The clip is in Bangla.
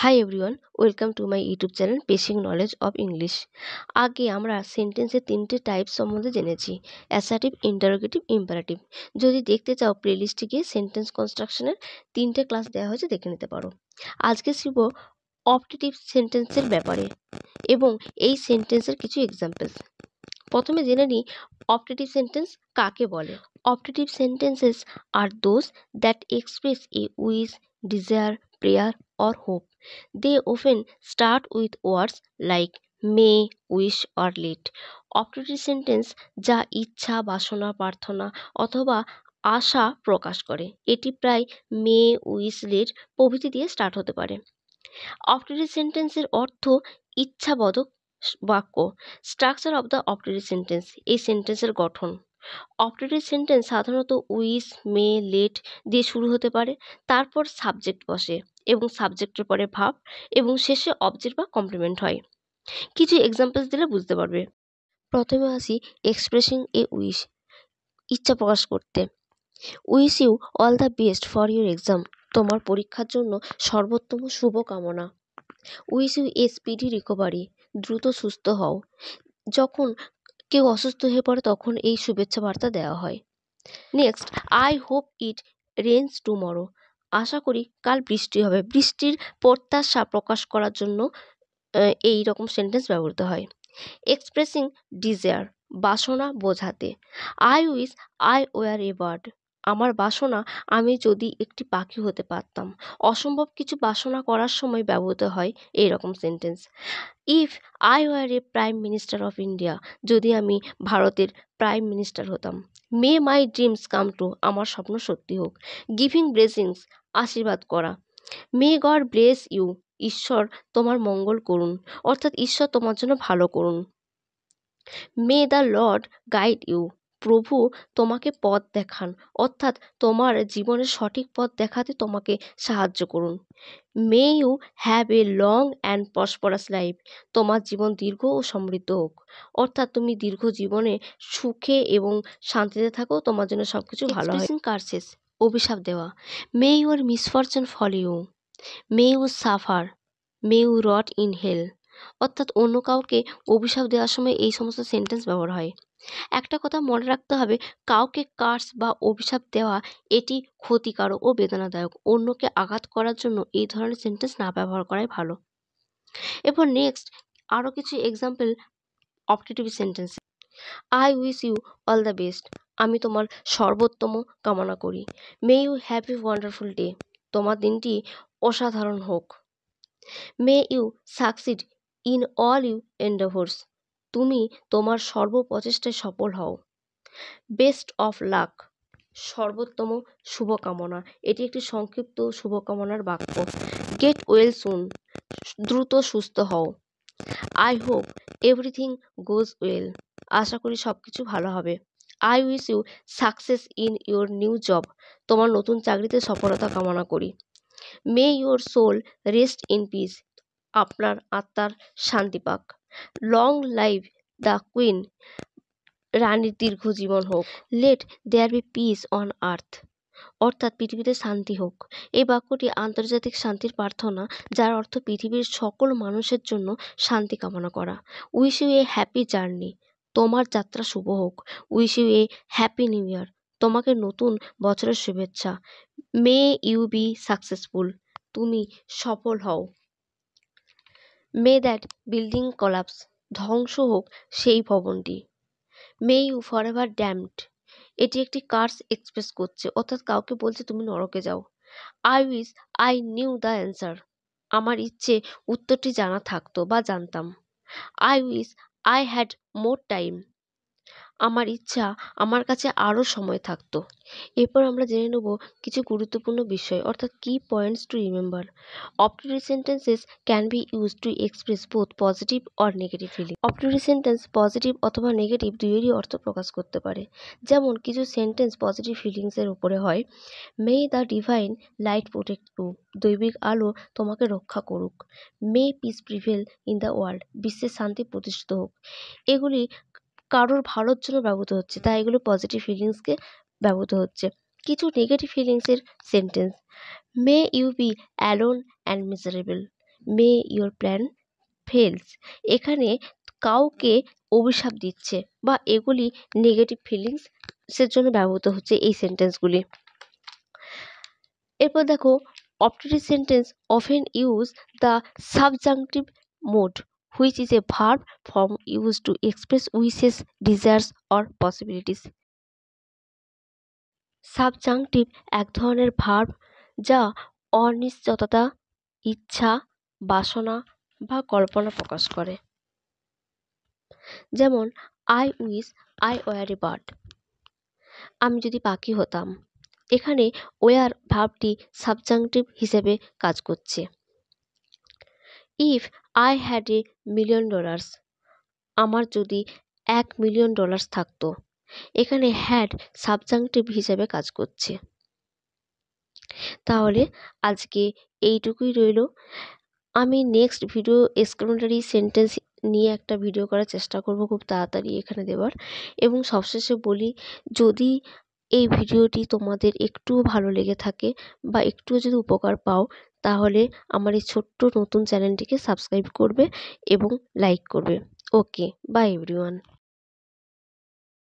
Hi everyone, welcome to my YouTube channel basic knowledge of English. আগে আমরা সেন্টেন্সের তিনটে টাইপ সম্বন্ধে জেনেছি, অ্যাসার্টিভ, ইন্টারোগেটিভ, ইম্পারেটিভ। যদি দেখতে চাও প্লেলিস্টে গিয়ে সেন্টেন্স কনস্ট্রাকশনের তিনটে ক্লাস দেওয়া হয়েছে, দেখে নিতে পারো। আজকে শিখব অপটেটিভ সেন্টেন্সের ব্যাপারে এবং এই সেন্টেন্সের কিছু এক্সাম্পলস। প্রথমে জেনে নিই অপটেটিভ সেন্টেন্স কাকে বলে। Optative sentences are those that express a wish, desire, prayer or hope. They often start with words like may, wish or let. Optative sentence যা ইচ্ছা, বাসনা, প্রার্থনা অথবা আশা প্রকাশ করে, এটি প্রায় মে, উইশ, লেট প্রভৃতি দিয়ে স্টার্ট হতে পারে। অপটেটিভ সেন্টেন্সের অর্থ ইচ্ছাবোধক বাক্য। Structure of the optative sentence, এই সেন্টেন্সের গঠন। অপটেটিভ সেন্টেন্স সাধারণত উইশ, মে, লেট দিয়ে শুরু হতে পারে, তারপর সাবজেক্ট বসে এবং সাবজেক্টের পরে ভাব এবং শেষে অবজেক্ট বা কমপ্লিমেন্ট হয়। কিছু এক্সাম্পলস দিলে বুঝতে পারবে। প্রথমে আসি এক্সপ্রেসিং এ উইশ, ইচ্ছা প্রকাশ করতে। Wish you all the best for your exam, তোমার পরীক্ষার জন্য সর্বোত্তম শুভকামনা। Wish you a speedy recovery, দ্রুত সুস্থ হও। যখন কেউ অসুস্থ হয়ে পড়ে তখন এই শুভেচ্ছা বার্তা দেওয়া হয়। Next, I hope it rains tomorrow, আশা করি কাল বৃষ্টি হবে। বৃষ্টির প্রত্যাশা প্রকাশ করার জন্য এই রকম সেন্টেন্স ব্যবহৃত হয়। এক্সপ্রেসিং ডিজায়ার, বাসনা বোঝাতে। I wish I were a bird, আমার বাসনা আমি যদি একটি পাখি হতে পারতাম। অসম্ভব কিছু বাসনা করার সময় ব্যবহৃত হয় এই রকম sentence. If I were A prime minister of India, যদি আমি ভারতের প্রাইম মিনিস্টার হতাম। মে মাই ড্রিমস কাম ট্রু, আমার স্বপ্ন সত্যি হোক। গিভিং ব্লেসিংস, আশীর্বাদ করা। মে গড ব্লেস ইউ, ঈশ্বর তোমার মঙ্গল করুন, অর্থাৎ ঈশ্বর তোমার জন্য ভালো করুন। মে দ্য লর্ড গাইড ইউ, প্রভু তোমাকে পথ দেখান, অর্থাৎ তোমার জীবনের সঠিক পথ দেখাতে তোমাকে সাহায্য করুন। May you have a long and prosperous life, তোমার জীবন দীর্ঘ ও সমৃদ্ধ হোক, অর্থাৎ তুমি দীর্ঘ জীবনে সুখে এবং শান্তিতে থাকো, তোমার জন্য সব কিছু ভালো হয়। এক্সপ্রেসিং কার্সেস, অভিশাপ দেওয়া। May your misfortune fall you, may you suffer, may you rot in hell, অর্থাৎ অন্য কাউকে অভিশাপ দেওয়ার সময় এই সমস্ত সেন্টেন্স ব্যবহার হয়। একটা কথা মনে রাখতে হবে, কাউকে কার্স বা অভিশাপ দেওয়া এটি ক্ষতিকারক ও বেদনাদায়ক। অন্যকে আঘাত করার জন্য এই ধরনের সেন্টেন্স না ব্যবহার করাই ভালো। এরপর নেক্সট আরও কিছু example optative sentence. I wish you all the best, আমি তোমার সর্বোত্তম কামনা করি। May you have a wonderful day, তোমার দিনটি অসাধারণ হোক। May you succeed in all you endeavours, তুমি তোমার সর্বপ্রচেষ্টায় সফল হও। বেস্ট অফ লাক, সর্বোত্তম শুভকামনা, এটি একটি সংক্ষিপ্ত শুভকামনার বাক্য। গেট ওয়েল সুন, দ্রুত সুস্থ হও। I hope everything goes well, আশা করি সব কিছু ভালো হবে। I wish you success in your new job, তোমার নতুন চাকরিতে সফলতা কামনা করি। May your soul rest in peace, আপনার আত্মার শান্তি পাক। লং লাইভ দ্য কুইন, রানীর দীর্ঘ জীবন হোক। Let there be peace on earth, অর্থাৎ পৃথিবীতে শান্তি হোক। এই বাক্যটি আন্তর্জাতিক শান্তির প্রার্থনা, যার অর্থ পৃথিবীর সকল মানুষের জন্য শান্তি কামনা করা। Wish you a happy journey, তোমার যাত্রা শুভ হোক। Wish you a happy new year, তোমাকে নতুন বছরের শুভেচ্ছা। মে ইউ বি সাকসেসফুল, তুমি সফল হও। মে দ্যাট বিল্ডিং কলাপস, ধ্বংস হোক সেই ভবনটি। মে ইউ ফর এভার ড্যামড, এটি একটি কার্স এক্সপ্রেস করছে, অর্থাৎ কাউকে বলছে তুমি নরকে যাও। I wish I knew the answer, আমার ইচ্ছে উত্তরটি জানা থাকতো বা জানতাম। I wish I had more time, আমার ইচ্ছা আমার কাছে আরও সময় থাকতো। এরপর আমরা জেনে নেব কিছু গুরুত্বপূর্ণ বিষয়, অর্থাৎ key points to remember. Optative sentences can be use to express both positive or negative feeling. Optative sentence positive অথবা নেগেটিভ দুইয়েরই অর্থ প্রকাশ করতে পারে। যেমন কিছু সেন্টেন্স পজিটিভ ফিলিংসের উপরে হয়। May the divine light protect you, দৈবিক আলো তোমাকে রক্ষা করুক। May peace prevail in the world, বিশ্বের শান্তি প্রতিষ্ঠিত হোক। এগুলি কারোর ভালোর জন্য ব্যবহৃত হচ্ছে, তাই এগুলো পজিটিভ ফিলিংসকে ব্যবহৃত হচ্ছে। কিছু নেগেটিভ ফিলিংসের sentence. May you be alone and miserable, may your plan fails. এখানে কাউকে অভিশাপ দিচ্ছে বা এগুলি নেগেটিভ ফিলিংসের জন্য ব্যবহৃত হচ্ছে এই সেন্টেন্সগুলি। এরপর দেখো, optative sentence often use the subjunctive mode which is a verb form use to express wishes, desires or possibilities. Subjunctive এক ধরনের ভার্ব যা অনিশ্চয়তা, ইচ্ছা, বাসনা বা কল্পনা প্রকাশ করে। যেমন I wish I were a bird, আমি যদি পাখি হতাম। এখানে ওয়ার ভার্বটি সাবজাংটিভ হিসেবে কাজ করছে। ইফ আই হ্যাড $1,000,000, আমার যদি $1,000,000 থাকতো। এখানে হ্যাড সাবজাংটিভ হিসেবে কাজ করছে। তাহলে আজকে এইটুকুই রইল। আমি নেক্সট ভিডিও এক্সক্লেমেটরি সেন্টেন্স নিয়ে একটা ভিডিও করার চেষ্টা করব খুব তাড়াতাড়ি এখানে দেওয়ার। এবং সবশেষে বলি, যদি এই ভিডিওটি তোমাদের একটুও ভালো লেগে থাকে বা একটুও যদি উপকার পাও, তাহলে আমার এই ছোট্ট নতুন চ্যানেলটিকে সাবস্ক্রাইব করবে এবং লাইক করবে। ওকে, বাই এভরিওয়ান।